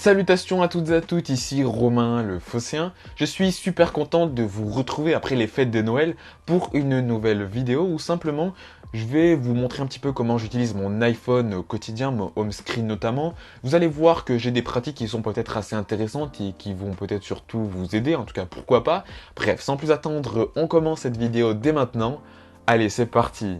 Salutations à toutes et à tous, ici Romain le Phocéen. Je suis super content de vous retrouver après les fêtes de Noël pour une nouvelle vidéo où simplement je vais vous montrer un petit peu comment j'utilise mon iPhone au quotidien, mon home screen notamment. Vous allez voir que j'ai des pratiques qui sont peut-être assez intéressantes et qui vont peut-être surtout vous aider, en tout cas pourquoi pas. Bref, sans plus attendre, on commence cette vidéo dès maintenant. Allez, c'est parti!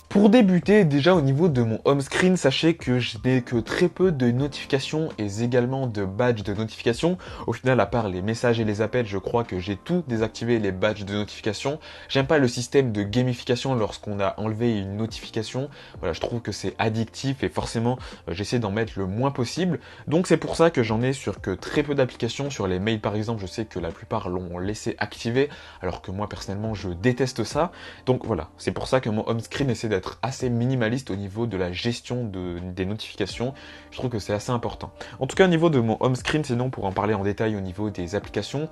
Pour débuter, déjà au niveau de mon home screen, sachez que je n'ai que très peu de notifications et également de badges de notification. Au final, à part les messages et les appels, je crois que j'ai tout désactivé les badges de notification. J'aime pas le système de gamification lorsqu'on a enlevé une notification. Voilà, je trouve que c'est addictif et forcément, j'essaie d'en mettre le moins possible. Donc c'est pour ça que j'en ai sur que très peu d'applications. Sur les mails par exemple, je sais que la plupart l'ont laissé activer, alors que moi personnellement, je déteste ça. Donc voilà, c'est pour ça que mon home screen essaie d'être assez minimaliste au niveau de la gestion des notifications. Je trouve que c'est assez important. En tout cas, au niveau de mon home screen, sinon pour en parler en détail au niveau des applications,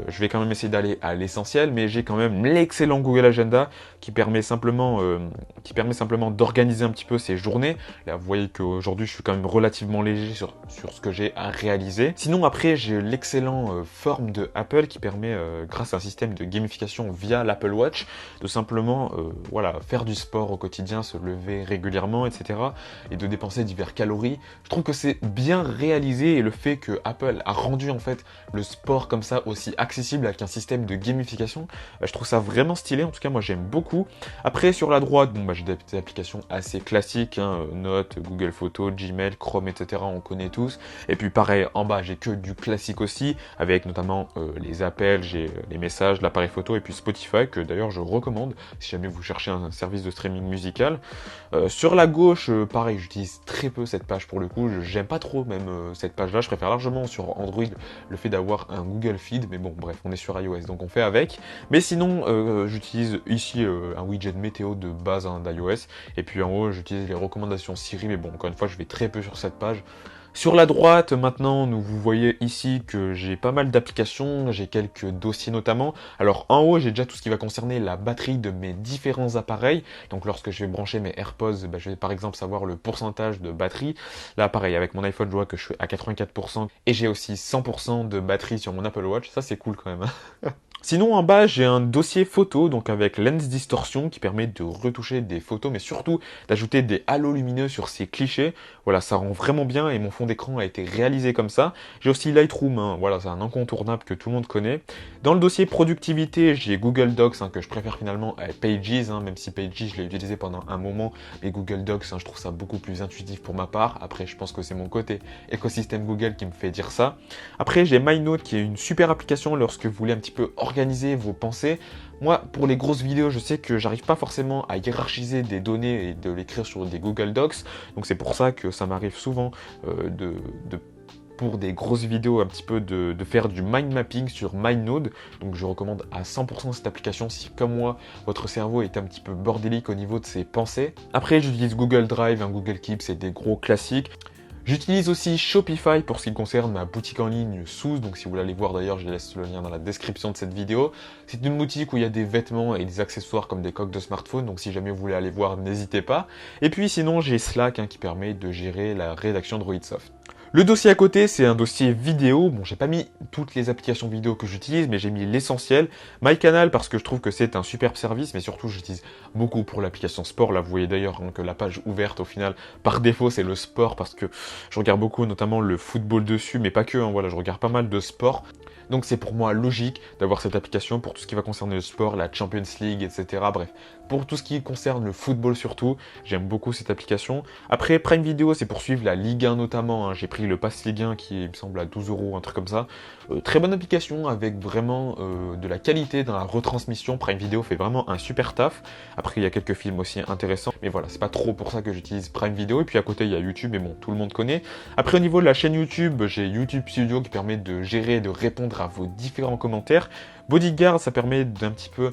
je vais quand même essayer d'aller à l'essentiel, mais j'ai quand même l'excellent Google Agenda qui permet simplement d'organiser un petit peu ces journées. Là, vous voyez qu'aujourd'hui, je suis quand même relativement léger sur ce que j'ai à réaliser. Sinon, après, j'ai l'excellent Form de Apple qui permet, grâce à un système de gamification via l'Apple Watch, de simplement voilà, faire du sport au quotidien, se lever régulièrement, etc. et de dépenser divers calories. Je trouve que c'est bien réalisé et le fait que Apple a rendu en fait le sport comme ça aussi accessible avec un système de gamification, je trouve ça vraiment stylé. En tout cas, moi j'aime beaucoup. Après, sur la droite, bon, j'ai des applications assez classiques, hein, Notes, Google Photos, Gmail, Chrome, etc. On connaît tous. Et puis pareil, en bas, j'ai que du classique aussi, avec notamment les appels, j'ai les messages, l'appareil photo et puis Spotify, que d'ailleurs je recommande si jamais vous cherchez un service de streaming musical. Sur la gauche, pareil, j'utilise très peu cette page pour le coup, j'aime pas trop même cette page-là, je préfère largement sur Android le fait d'avoir un Google Feed, mais bon bref, on est sur iOS donc on fait avec. Mais sinon, j'utilise ici un widget météo de base hein, d'iOS, et puis en haut j'utilise les recommandations Siri, mais bon encore une fois je vais très peu sur cette page. Sur la droite, maintenant, vous voyez ici que j'ai pas mal d'applications, j'ai quelques dossiers notamment. Alors en haut, j'ai déjà tout ce qui va concerner la batterie de mes différents appareils. Donc lorsque je vais brancher mes AirPods, je vais par exemple savoir le pourcentage de batterie. Là, pareil, avec mon iPhone, je vois que je suis à 84% et j'ai aussi 100% de batterie sur mon Apple Watch. Ça, c'est cool quand même. Sinon, en bas, j'ai un dossier photo, donc avec Lens Distortion, qui permet de retoucher des photos, mais surtout d'ajouter des halos lumineux sur ces clichés. Voilà, ça rend vraiment bien et mon fond d'écran a été réalisé comme ça. J'ai aussi Lightroom, hein, voilà, c'est un incontournable que tout le monde connaît. Dans le dossier productivité, j'ai Google Docs, hein, que je préfère finalement à Pages, hein, même si Pages, je l'ai utilisé pendant un moment, mais Google Docs, hein, je trouve ça beaucoup plus intuitif pour ma part. Après, je pense que c'est mon côté écosystème Google qui me fait dire ça. Après, j'ai MyNote, qui est une super application lorsque vous voulez un petit peu organiser vos pensées. Moi, pour les grosses vidéos, je sais que j'arrive pas forcément à hiérarchiser des données et de l'écrire sur des Google Docs. Donc c'est pour ça que ça m'arrive souvent pour des grosses vidéos un petit peu de faire du mind mapping sur MindNode. Donc je recommande à 100% cette application si comme moi votre cerveau est un petit peu bordélique au niveau de ses pensées. Après j'utilise Google Drive, Google Keep, c'est des gros classiques. J'utilise aussi Shopify pour ce qui concerne ma boutique en ligne Sous, donc si vous voulez aller voir d'ailleurs, je laisse le lien dans la description de cette vidéo. C'est une boutique où il y a des vêtements et des accessoires comme des coques de smartphone, donc si jamais vous voulez aller voir, n'hésitez pas. Et puis sinon, j'ai Slack qui permet de gérer la rédaction de Droidsoft. Le dossier à côté, c'est un dossier vidéo. Bon, j'ai pas mis toutes les applications vidéo que j'utilise, mais j'ai mis l'essentiel. MyCanal parce que je trouve que c'est un superbe service, mais surtout j'utilise beaucoup pour l'application sport. Là, vous voyez d'ailleurs que la page ouverte au final, par défaut, c'est le sport parce que je regarde beaucoup, notamment le football dessus, mais pas que. Hein, voilà, je regarde pas mal de sport. Donc c'est pour moi logique d'avoir cette application pour tout ce qui va concerner le sport, la Champions League, etc. Bref, pour tout ce qui concerne le football surtout, j'aime beaucoup cette application. Après, Prime Video, c'est pour suivre la Ligue 1 notamment. Hein. J'ai pris le Pass Ligue 1 qui il me semble à 12 €, un truc comme ça. Très bonne application avec vraiment de la qualité dans la retransmission. Prime Video fait vraiment un super taf. Après, il y a quelques films aussi intéressants. Mais voilà, c'est pas trop pour ça que j'utilise Prime Video. Et puis à côté, il y a YouTube, mais bon, tout le monde connaît. Après, au niveau de la chaîne YouTube, j'ai YouTube Studio qui permet de gérer et de répondre à vos différents commentaires. Bodyguard, ça permet d'un petit peu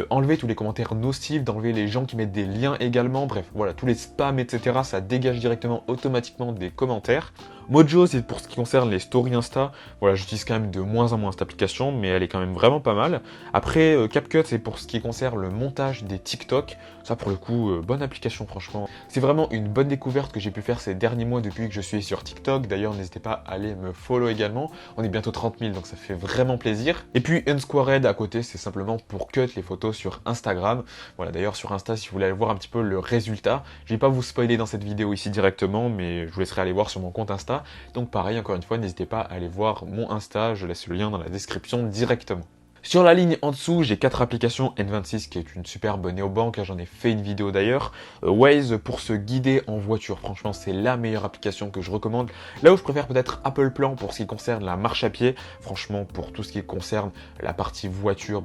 enlever tous les commentaires nocifs, d'enlever les gens qui mettent des liens également, bref, voilà, tous les spams, etc. Ça dégage directement automatiquement des commentaires. Mojo, c'est pour ce qui concerne les stories Insta. Voilà, j'utilise quand même de moins en moins cette application, mais elle est quand même vraiment pas mal. Après, CapCut, c'est pour ce qui concerne le montage des TikTok. Ça, pour le coup, bonne application, franchement. C'est vraiment une bonne découverte que j'ai pu faire ces derniers mois depuis que je suis sur TikTok. D'ailleurs, n'hésitez pas à aller me follow également. On est bientôt 30 000, donc ça fait vraiment plaisir. Et puis, Unsquared à côté, c'est simplement pour cut les photos sur Instagram. Voilà, d'ailleurs, sur Insta, si vous voulez aller voir un petit peu le résultat, je vais pas vous spoiler dans cette vidéo ici directement, mais je vous laisserai aller voir sur mon compte Insta. Donc pareil, encore une fois, n'hésitez pas à aller voir mon Insta, je laisse le lien dans la description directement. Sur la ligne en dessous, j'ai 4 applications, N26 qui est une superbe néobanque, j'en ai fait une vidéo d'ailleurs. Waze pour se guider en voiture, franchement c'est la meilleure application que je recommande. Là où je préfère peut-être Apple Plan pour ce qui concerne la marche à pied, franchement pour tout ce qui concerne la partie voiture,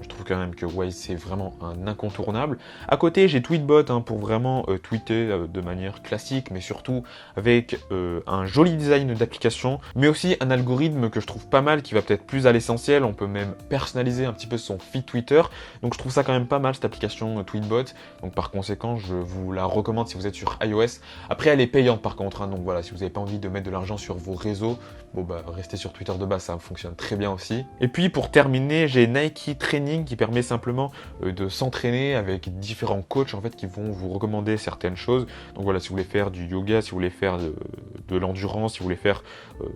je trouve quand même que Waze c'est vraiment un incontournable. À côté j'ai Tweetbot pour vraiment tweeter de manière classique, mais surtout avec un joli design d'application, mais aussi un algorithme que je trouve pas mal, qui va peut-être plus à l'essentiel, on peut même personnaliser un petit peu son feed Twitter, donc je trouve ça quand même pas mal cette application Tweetbot, donc par conséquent je vous la recommande si vous êtes sur iOS. Après elle est payante par contre, donc voilà, si vous n'avez pas envie de mettre de l'argent sur vos réseaux, restez sur Twitter de base, ça fonctionne très bien aussi. Et puis pour terminer, j'ai Nike Training qui permet simplement de s'entraîner avec différents coachs en fait qui vont vous recommander certaines choses. Donc voilà, si vous voulez faire du yoga, si vous voulez faire de l'endurance, si vous voulez faire,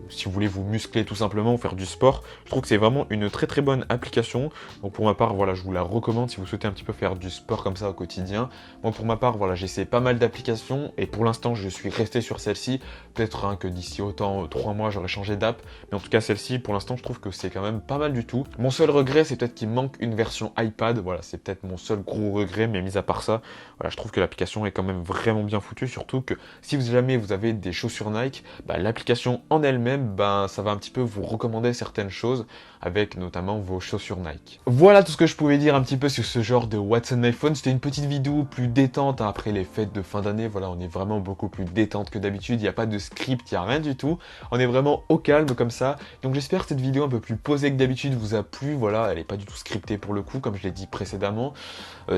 si vous voulez vous muscler tout simplement ou faire du sport, je trouve que c'est vraiment une très très bonne application. Donc pour ma part, voilà, je vous la recommande si vous souhaitez un petit peu faire du sport comme ça au quotidien. Moi pour ma part, voilà, j'ai essayé pas mal d'applications et pour l'instant je suis resté sur celle-ci. Peut-être que d'ici autant 3 mois j'aurais changé d'app, mais en tout cas celle-ci pour l'instant je trouve que c'est quand même pas mal du tout. Mon seul regret c'est peut-être qu'il manque une version iPad, voilà, c'est peut-être mon seul gros regret, mais mis à part ça, voilà, je trouve que l'application est quand même vraiment bien foutue, surtout que si jamais vous avez des chaussures Nike, l'application en elle-même, ça va un petit peu vous recommander certaines choses avec notamment vos chaussures Nike. Voilà tout ce que je pouvais dire un petit peu sur ce genre de What's on iPhone. C'était une petite vidéo plus détente après les fêtes de fin d'année. Voilà, on est vraiment beaucoup plus détente que d'habitude. Il n'y a pas de script, il n'y a rien du tout. On est vraiment au calme comme ça. Donc j'espère que cette vidéo un peu plus posée que d'habitude vous a plu. Voilà, elle n'est pas du tout scriptée pour le coup, comme je l'ai dit précédemment.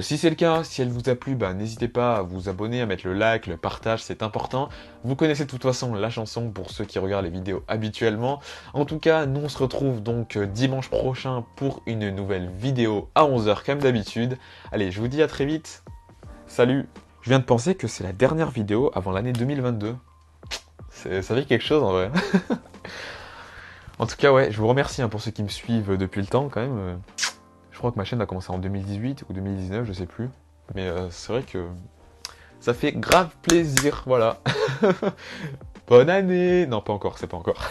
Si c'est le cas, si elle vous a plu, n'hésitez pas à vous abonner, à mettre le like, le partage, c'est important. Vous connaissez de toute façon la chanson pour ceux qui regardent les vidéos habituellement. En tout cas, nous on se retrouve donc dimanche prochain pour une nouvelle vidéo à 11 h comme d'habitude. Allez, je vous dis à très vite. Salut! Je viens de penser que c'est la dernière vidéo avant l'année 2022. Ça fait quelque chose en vrai. En tout cas, ouais, je vous remercie pour ceux qui me suivent depuis le temps quand même. Je crois que ma chaîne a commencé en 2018 ou 2019, je sais plus. Mais c'est vrai que ça fait grave plaisir, voilà. Bonne année! Non, pas encore, c'est pas encore.